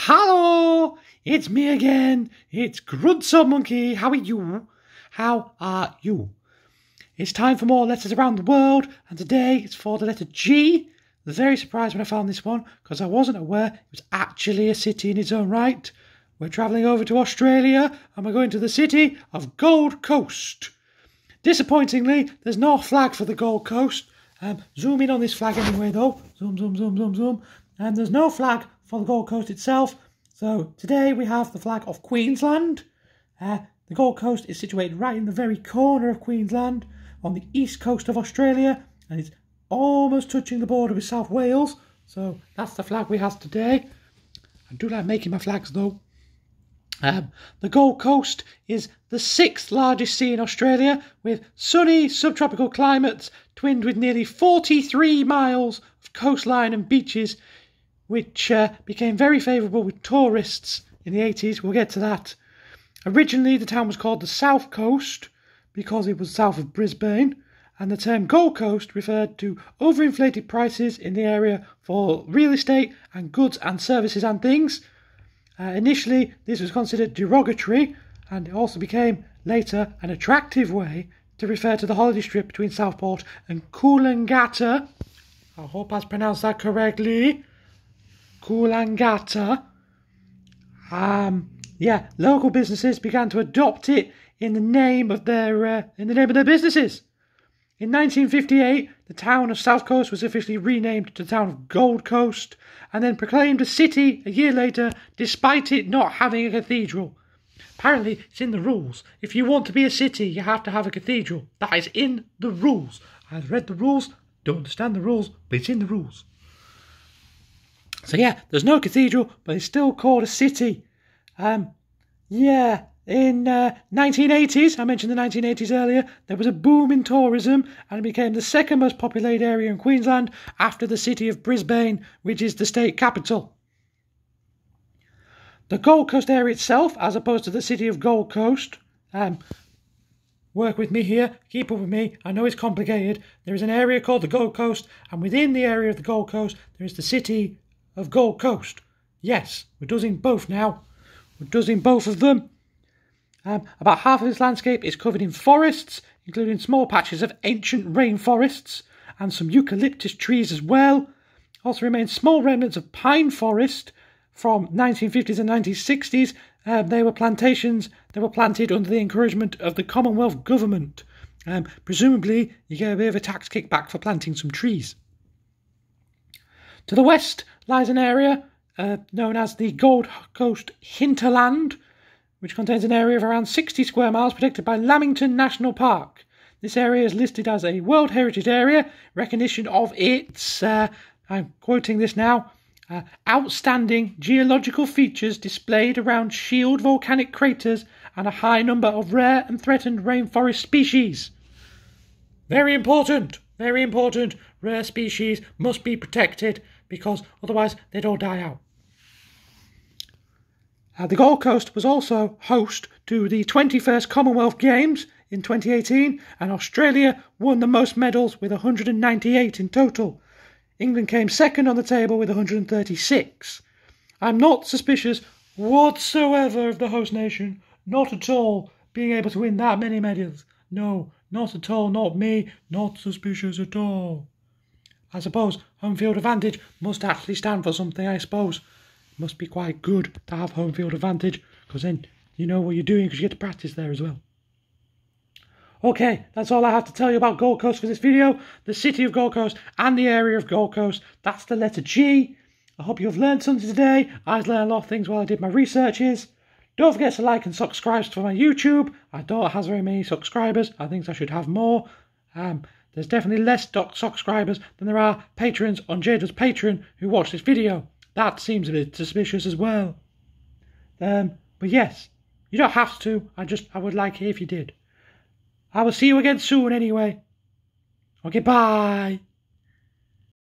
Hello, it's me again. It's Grunso Monkey. How are you? How are you? It's time for more letters around the world, and today it's for the letter G. I was very surprised when I found this one because I wasn't aware it was actually a city in its own right. We're travelling over to Australia and we're going to the city of Gold Coast. Disappointingly, there's no flag for the Gold Coast. Zoom in on this flag anyway though. Zoom, zoom, zoom, zoom, zoom. And there's no flag for the Gold Coast itself. So today we have the flag of Queensland. The Gold Coast is situated right in the very corner of Queensland on the east coast of Australia, and it's almost touching the border with South Wales. So that's the flag we have today. I do like making my flags though. The Gold Coast is the 6th largest sea in Australia, with sunny subtropical climates twinned with nearly 43 miles of coastline and beaches, which became very favourable with tourists in the 80s. We'll get to that. Originally, the town was called the South Coast because it was south of Brisbane, and the term Gold Coast referred to overinflated prices in the area for real estate and goods and services and things. Initially, this was considered derogatory, and it also became later an attractive way to refer to the holiday strip between Southport and Coolangatta. I hope I've pronounced that correctly. Coolangatta. Local businesses began to adopt it in the name of their businesses. In 1958, the town of South Coast was officially renamed to the town of Gold Coast, and then proclaimed a city a year later, despite it not having a cathedral. Apparently, it's in the rules. If you want to be a city, you have to have a cathedral. That is in the rules. I've read the rules, don't understand the rules, but it's in the rules. So yeah, there's no cathedral, but it's still called a city. In 1980s, I mentioned the 1980s earlier, there was a boom in tourism and it became the second most populated area in Queensland after the city of Brisbane, which is the state capital. The Gold Coast area itself, as opposed to the city of Gold Coast, work with me here, keep up with me, I know it's complicated. There is an area called the Gold Coast, and within the area of the Gold Coast, there is the city of Gold Coast. Yes, we're doing both now. We're doing both of them. About half of this landscape is covered in forests, including small patches of ancient rainforests and some eucalyptus trees as well. Also remain small remnants of pine forest from 1950s and 1960s. They were plantations that were planted under the encouragement of the Commonwealth government. Presumably, you get a bit of a tax kickback for planting some trees. To the west lies an area known as the Gold Coast Hinterland, which contains an area of around 60 square miles protected by Lamington National Park. This area is listed as a World Heritage Area, recognition of its, I'm quoting this now, outstanding geological features displayed around shield volcanic craters and a high number of rare and threatened rainforest species. Very important, very important. Rare species must be protected because otherwise they'd all die out. The Gold Coast was also host to the 21st Commonwealth Games in 2018, and Australia won the most medals with 198 in total. England came second on the table with 136. I'm not suspicious whatsoever of the host nation, not at all, being able to win that many medals. No, not at all, not me, not suspicious at all. I suppose home field advantage must actually stand for something, I suppose. Must be quite good to have home field advantage, because then you know what you're doing because you get to practice there as well. Okay, that's all I have to tell you about Gold Coast for this video. The city of Gold Coast and the area of Gold Coast. That's the letter G. I hope you've learned something today. I've learned a lot of things while I did my researches. Don't forget to like and subscribe to my YouTube. I don't have very many subscribers. I think I should have more. There's definitely less subscribers than there are patrons on JDub's Patreon who watch this video. That seems a bit suspicious as well. But yes, you don't have to. I would like it if you did. I will see you again soon anyway. Okay, bye.